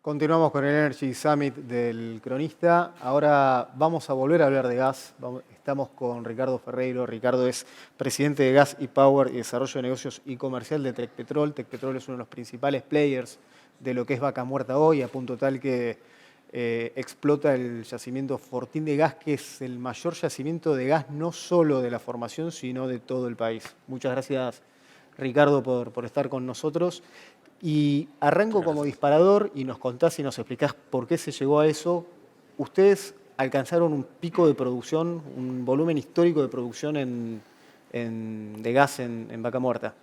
Continuamos con el Energy Summit del Cronista. Ahora vamos a volver a hablar de gas. Estamos con Ricardo Ferreiro. Ricardo es presidente de Gas y Power y Desarrollo de Negocios y Comercial de Tecpetrol. Tecpetrol es uno de los principales players de lo que es Vaca Muerta hoy, a punto tal que explota el yacimiento Fortín de Gas, que es el mayor yacimiento de gas no solo de la formación, sino de todo el país. Muchas gracias, Ricardo, por estar con nosotros. Y arranco como disparador y nos contás y nos explicás por qué se llegó a eso. Ustedes alcanzaron un pico de producción, un volumen histórico de producción de gas en Vaca Muerta.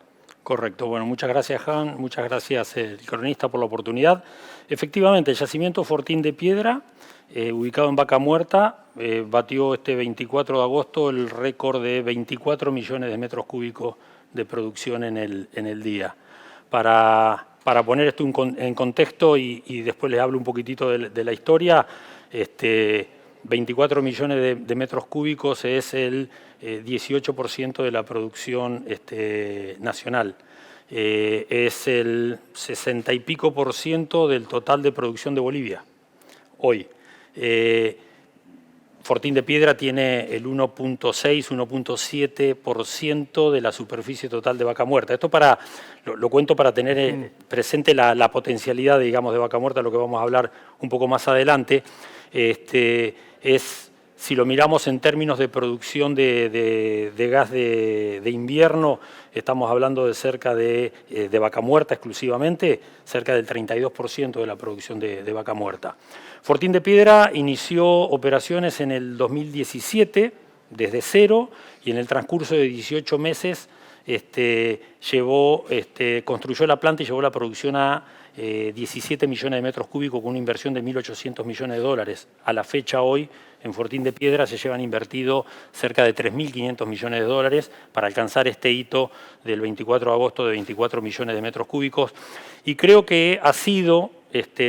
Correcto. Bueno, muchas gracias, Han. Muchas gracias, el cronista, por la oportunidad. Efectivamente, el yacimiento Fortín de Piedra, ubicado en Vaca Muerta, batió este 24 de agosto el récord de 24 millones de metros cúbicos de producción en el día. Para poner esto en contexto y después les hablo un poquitito de la historia, 24 millones de metros cúbicos es el 18% de la producción nacional. Es el 60 y pico % del total de producción de Bolivia hoy. Fortín de Piedra tiene el 1.6, 1.7% de la superficie total de Vaca Muerta. Esto lo cuento para tener presente la potencialidad, digamos, de Vaca Muerta, lo que vamos a hablar un poco más adelante. Si lo miramos en términos de producción de gas de invierno, estamos hablando de cerca de Vaca Muerta exclusivamente, cerca del 32% de la producción de Vaca Muerta. Fortín de Piedra inició operaciones en el 2017, desde cero, y en el transcurso de 18 meses construyó la planta y llevó la producción a 17 millones de metros cúbicos con una inversión de 1.800 millones de dólares. A la fecha hoy, en Fortín de Piedra se llevan invertido cerca de 3.500 millones de dólares para alcanzar este hito del 24 de agosto de 24 millones de metros cúbicos. Y creo que ha sido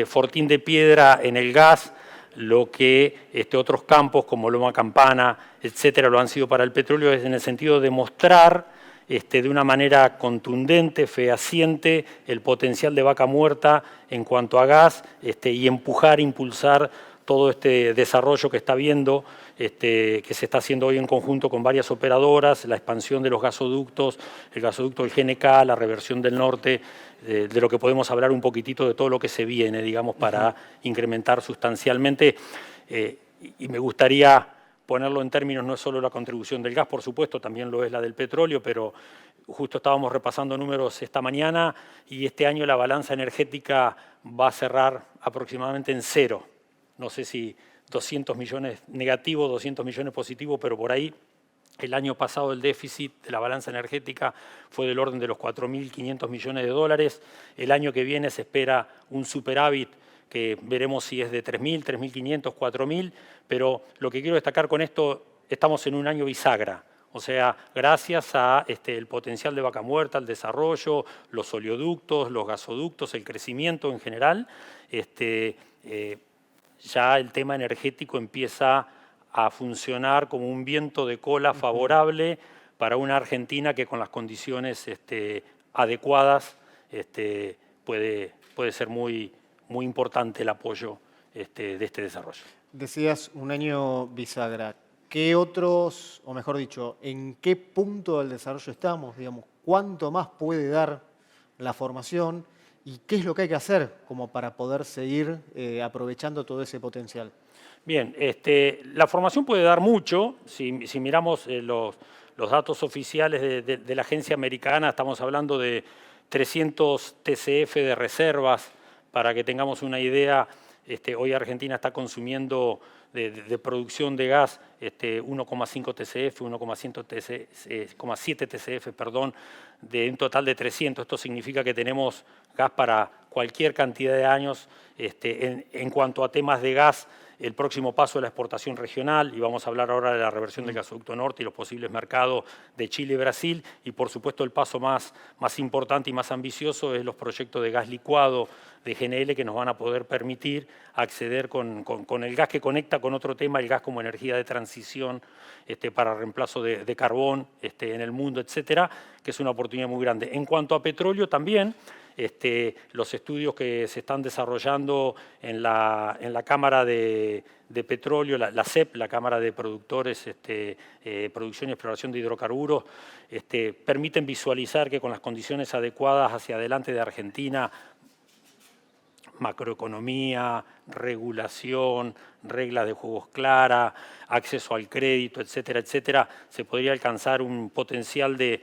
Fortín de Piedra en el gas lo que otros campos como Loma Campana, etcétera, lo han sido para el petróleo, es en el sentido de mostrar de una manera contundente, fehaciente, el potencial de Vaca Muerta en cuanto a gas y impulsar todo este desarrollo que está habiendo, que se está haciendo hoy en conjunto con varias operadoras, la expansión de los gasoductos, el gasoducto del GNK, la reversión del norte, de lo que podemos hablar un poquitito de todo lo que se viene, digamos, para incrementar sustancialmente. Y me gustaría ponerlo en términos, no es solo la contribución del gas, por supuesto, también lo es la del petróleo, pero justo estábamos repasando números esta mañana y este año la balanza energética va a cerrar aproximadamente en cero. No sé si 200 millones negativos, 200 millones positivos, pero por ahí el año pasado el déficit de la balanza energética fue del orden de los 4.500 millones de dólares. El año que viene se espera un superávit que veremos si es de 3.000, 3.500, 4.000, pero lo que quiero destacar con esto, estamos en un año bisagra. O sea, gracias a el potencial de Vaca Muerta, el desarrollo, los oleoductos, los gasoductos, el crecimiento en general, ya el tema energético empieza a funcionar como un viento de cola favorable para una Argentina que con las condiciones adecuadas puede ser muy importante el apoyo de este desarrollo. Decías un año bisagra. ¿Qué otros, o mejor dicho, en qué punto del desarrollo estamos? Digamos, ¿cuánto más puede dar la formación? ¿Y qué es lo que hay que hacer como para poder seguir aprovechando todo ese potencial? Bien, la formación puede dar mucho. Si miramos los datos oficiales de la agencia americana, estamos hablando de 300 TCF de reservas. Para que tengamos una idea, hoy Argentina está consumiendo de producción de gas 1,5 TCF, 1,7 TCF, perdón, de un total de 300. Esto significa que tenemos gas para cualquier cantidad de años. En cuanto a temas de gas, el próximo paso es la exportación regional, y vamos a hablar ahora de la reversión del gasoducto norte y los posibles mercados de Chile y Brasil, y por supuesto el paso más importante y más ambicioso es los proyectos de gas licuado de GNL que nos van a poder permitir acceder con el gas que conecta con otro tema, el gas como energía de transición para reemplazo de carbón en el mundo, etcétera, que es una oportunidad muy grande. En cuanto a petróleo también, los estudios que se están desarrollando en la Cámara de Petróleo, la CEP, la Cámara de Productores, Producción y Exploración de Hidrocarburos, permiten visualizar que con las condiciones adecuadas hacia adelante de Argentina, macroeconomía, regulación, reglas de juegos claras, acceso al crédito, etcétera, etcétera, se podría alcanzar un potencial de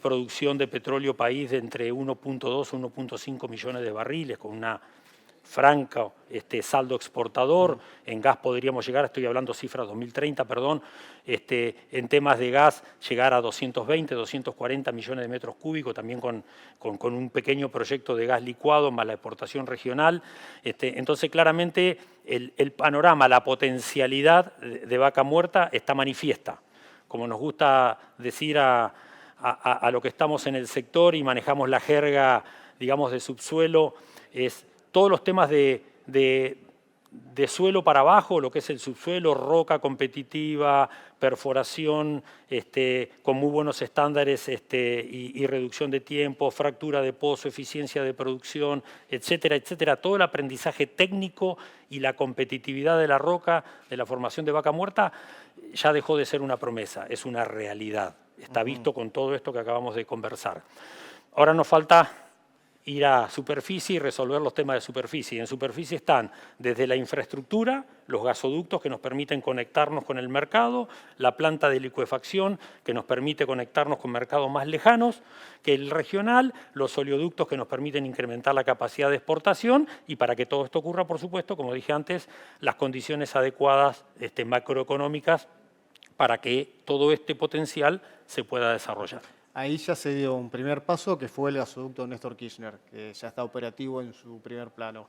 producción de petróleo país de entre 1.2 a 1.5 millones de barriles, con una franca saldo exportador. En gas podríamos llegar, estoy hablando cifras 2030, perdón, en temas de gas llegar a 220, 240 millones de metros cúbicos, también con un pequeño proyecto de gas licuado más la exportación regional. Entonces, claramente, el panorama, la potencialidad de Vaca Muerta está manifiesta. Como nos gusta decir a lo que estamos en el sector y manejamos la jerga, digamos, de subsuelo, es todos los temas de suelo para abajo, lo que es el subsuelo, roca competitiva, perforación con muy buenos estándares y reducción de tiempo, fractura de pozo, eficiencia de producción, etcétera, etcétera. Todo el aprendizaje técnico y la competitividad de la roca, de la formación de Vaca Muerta, ya dejó de ser una promesa, es una realidad. Está visto con todo esto que acabamos de conversar. Ahora nos falta ir a superficie y resolver los temas de superficie. En superficie están desde la infraestructura, los gasoductos que nos permiten conectarnos con el mercado, la planta de licuefacción que nos permite conectarnos con mercados más lejanos que el regional, los oleoductos que nos permiten incrementar la capacidad de exportación y para que todo esto ocurra, por supuesto, como dije antes, las condiciones adecuadas macroeconómicas para que todo este potencial se pueda desarrollar. Ahí ya se dio un primer paso, que fue el gasoducto Néstor Kirchner, que ya está operativo en su primer plano.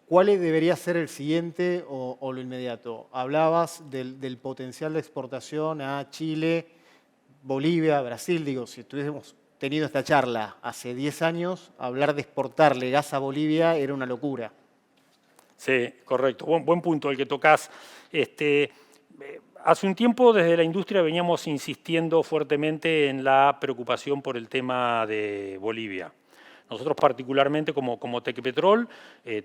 ¿Cuál debería ser el siguiente o lo inmediato? Hablabas del potencial de exportación a Chile, Bolivia, Brasil. Digo, si estuviésemos tenido esta charla hace 10 años, hablar de exportarle gas a Bolivia era una locura. Sí, correcto. Buen punto el que tocas. Hace un tiempo desde la industria veníamos insistiendo fuertemente en la preocupación por el tema de Bolivia. Nosotros particularmente como Tecpetrol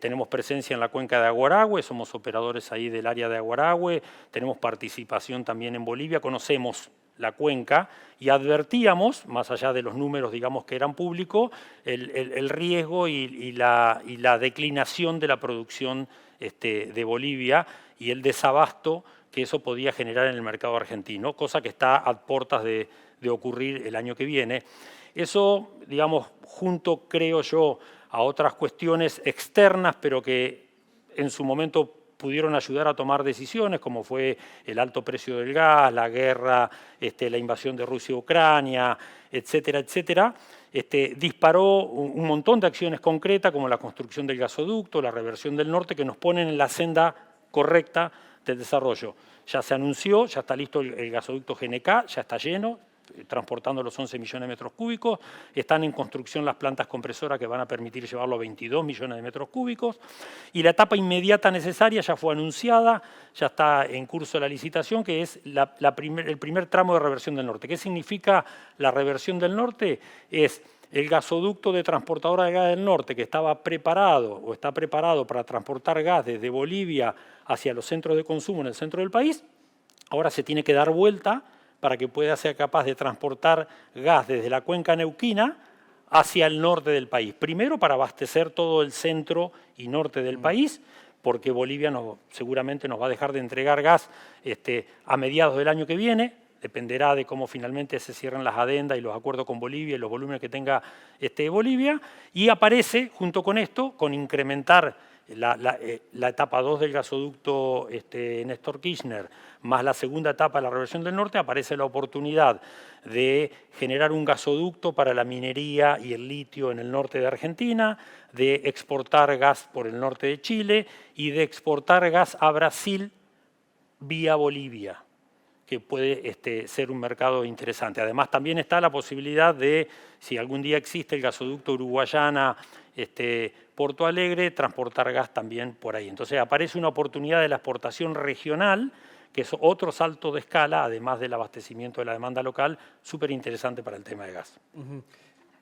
tenemos presencia en la cuenca de Aguarahue, somos operadores ahí del área de Aguarahue, tenemos participación también en Bolivia, conocemos la cuenca y advertíamos, más allá de los números digamos que eran públicos, el riesgo y la declinación de la producción de Bolivia y el desabasto que eso podía generar en el mercado argentino, cosa que está a puertas de ocurrir el año que viene. Eso, digamos, junto, creo yo, a otras cuestiones externas, pero que en su momento pudieron ayudar a tomar decisiones, como fue el alto precio del gas, la guerra, la invasión de Rusia a Ucrania, etcétera, etcétera, disparó un montón de acciones concretas, como la construcción del gasoducto, la reversión del norte, que nos ponen en la senda correcta del desarrollo. Ya se anunció, ya está listo el gasoducto GNK, ya está lleno, transportando los 11 millones de metros cúbicos. Están en construcción las plantas compresoras que van a permitir llevarlo a 22 millones de metros cúbicos. Y la etapa inmediata necesaria ya fue anunciada, ya está en curso la licitación, que es el primer tramo de reversión del norte. ¿Qué significa la reversión del norte? Es el gasoducto de transportadora de gas del norte, que estaba preparado o está preparado para transportar gas desde Bolivia hacia los centros de consumo en el centro del país, ahora se tiene que dar vuelta para que pueda ser capaz de transportar gas desde la cuenca neuquina hacia el norte del país. Primero para abastecer todo el centro y norte del país, porque Bolivia seguramente nos va a dejar de entregar gas a mediados del año que viene, dependerá de cómo finalmente se cierren las adendas y los acuerdos con Bolivia y los volúmenes que tenga Bolivia, y aparece junto con esto, con incrementar la etapa 2 del gasoducto Néstor Kirchner, más la segunda etapa de la reversión del norte, aparece la oportunidad de generar un gasoducto para la minería y el litio en el norte de Argentina, de exportar gas por el norte de Chile y de exportar gas a Brasil vía Bolivia, que puede ser un mercado interesante. Además, también está la posibilidad de, si algún día existe el gasoducto Uruguayana, Porto Alegre, transportar gas también por ahí. Entonces aparece una oportunidad de la exportación regional, que es otro salto de escala, además del abastecimiento de la demanda local, súper interesante para el tema de gas.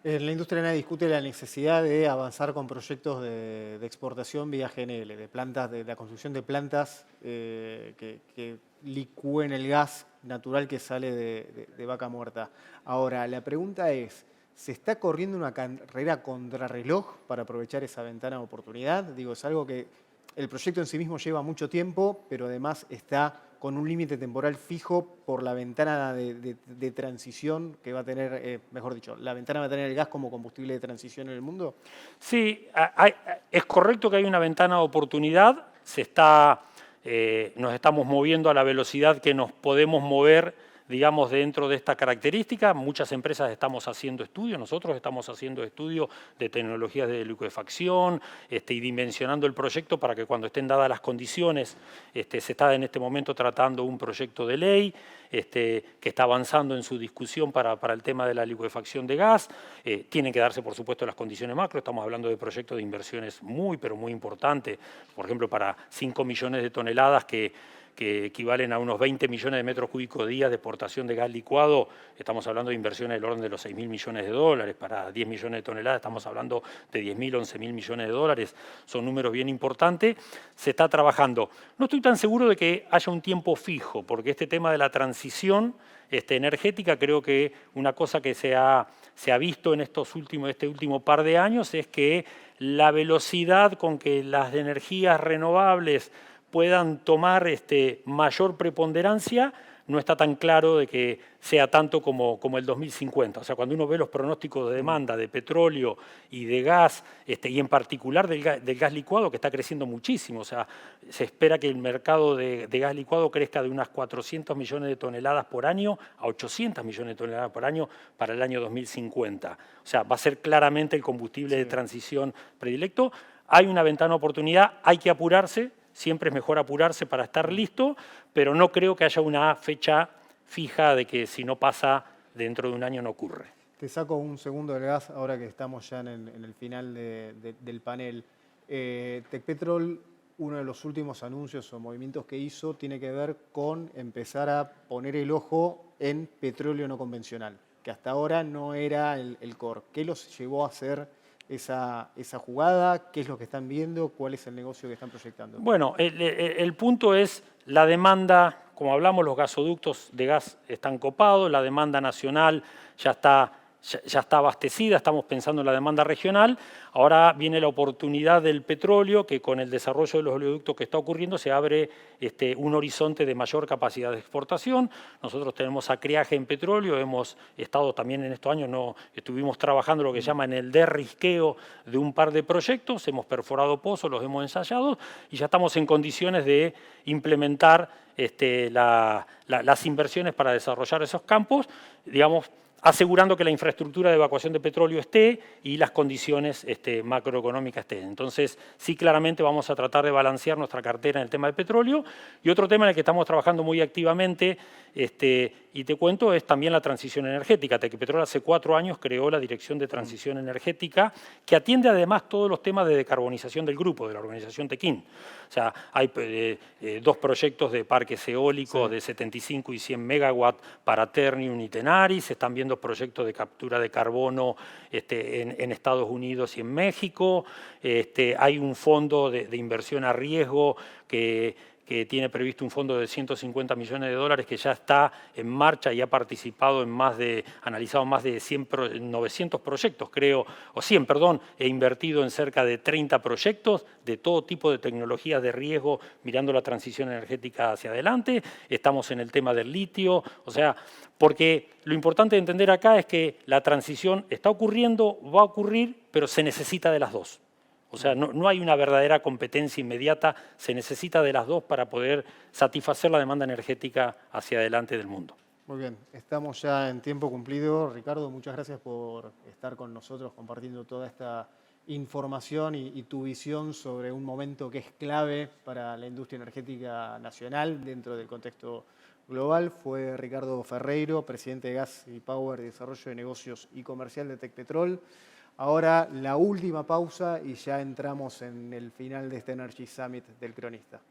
En la industria nadie discute la necesidad de avanzar con proyectos de exportación vía GNL, de plantas, de la construcción de plantas que licúen el gas natural que sale de vaca muerta. Ahora, la pregunta es, ¿se está corriendo una carrera contrarreloj para aprovechar esa ventana de oportunidad? Digo, es algo que el proyecto en sí mismo lleva mucho tiempo, pero además está con un límite temporal fijo por la ventana de transición que va a tener, mejor dicho, la ventana va a tener el gas como combustible de transición en el mundo. Sí, es correcto que hay una ventana de oportunidad, nos estamos moviendo a la velocidad que nos podemos mover, digamos, dentro de esta característica. Muchas empresas estamos haciendo estudios, nosotros estamos haciendo estudios de tecnologías de liquefacción y dimensionando el proyecto para que cuando estén dadas las condiciones, se está en este momento tratando un proyecto de ley que está avanzando en su discusión para el tema de la liquefacción de gas. Tienen que darse, por supuesto, las condiciones macro. Estamos hablando de proyectos de inversiones muy, pero muy importantes. Por ejemplo, para 5 millones de toneladas que equivalen a unos 20 millones de metros cúbicos día de exportación de gas licuado, estamos hablando de inversiones del orden de los 6.000 millones de dólares. Para 10 millones de toneladas estamos hablando de 10.000, 11.000 millones de dólares. Son números bien importantes. Se está trabajando. No estoy tan seguro de que haya un tiempo fijo, porque este tema de la transición energética, creo que una cosa que se ha visto en este último par de años es que la velocidad con que las energías renovables puedan tomar mayor preponderancia, no está tan claro de que sea tanto como el 2050. O sea, cuando uno ve los pronósticos de demanda de petróleo y de gas, y en particular del gas licuado, que está creciendo muchísimo. O sea, se espera que el mercado de gas licuado crezca de unas 400 millones de toneladas por año a 800 millones de toneladas por año para el año 2050. O sea, va a ser claramente el combustible de transición predilecto. Hay una ventana de oportunidad, hay que apurarse. Siempre es mejor apurarse para estar listo, pero no creo que haya una fecha fija de que si no pasa dentro de un año no ocurre. Te saco un segundo del gas ahora que estamos ya en el final del panel. Tecpetrol, uno de los últimos anuncios o movimientos que hizo tiene que ver con empezar a poner el ojo en petróleo no convencional, que hasta ahora no era el core. ¿Qué los llevó a hacer esa jugada? ¿Qué es lo que están viendo? ¿Cuál es el negocio que están proyectando? Bueno, el punto es la demanda. Como hablamos, los gasoductos de gas están copados, la demanda nacional ya está abastecida, estamos pensando en la demanda regional. Ahora viene la oportunidad del petróleo, que con el desarrollo de los oleoductos que está ocurriendo se abre un horizonte de mayor capacidad de exportación. Nosotros tenemos acriaje en petróleo, hemos estado también en estos años, estuvimos trabajando lo que llaman el derrisqueo de un par de proyectos, hemos perforado pozos, los hemos ensayado y ya estamos en condiciones de implementar las inversiones para desarrollar esos campos, digamos, asegurando que la infraestructura de evacuación de petróleo esté y las condiciones macroeconómicas estén. Entonces, sí, claramente vamos a tratar de balancear nuestra cartera en el tema del petróleo. Y otro tema en el que estamos trabajando muy activamente, y te cuento, es también la transición energética. Tecpetrol hace 4 años creó la Dirección de Transición Energética, que atiende además todos los temas de decarbonización del grupo, de la organización Tequín. O sea, hay 2 proyectos de parques eólicos de 75 y 100 megawatts para Ternium y Tenaris. Se están viendo proyectos de captura de carbono en Estados Unidos y en México. Hay un fondo de inversión a riesgo que tiene previsto un fondo de 150 millones de dólares que ya está en marcha y ha participado analizado más de 900 proyectos, creo, o 100, perdón, e invertido en cerca de 30 proyectos de todo tipo de tecnologías de riesgo, mirando la transición energética hacia adelante. Estamos en el tema del litio, o sea, porque lo importante de entender acá es que la transición está ocurriendo, va a ocurrir, pero se necesita de las dos. O sea, no hay una verdadera competencia inmediata, se necesita de las dos para poder satisfacer la demanda energética hacia adelante del mundo. Muy bien, estamos ya en tiempo cumplido. Ricardo, muchas gracias por estar con nosotros compartiendo toda esta información y tu visión sobre un momento que es clave para la industria energética nacional dentro del contexto global. Fue Ricardo Ferreiro, presidente de Gas y Power de Desarrollo de Negocios y Comercial de Tecpetrol. Ahora la última pausa y ya entramos en el final de este Energy Summit del Cronista.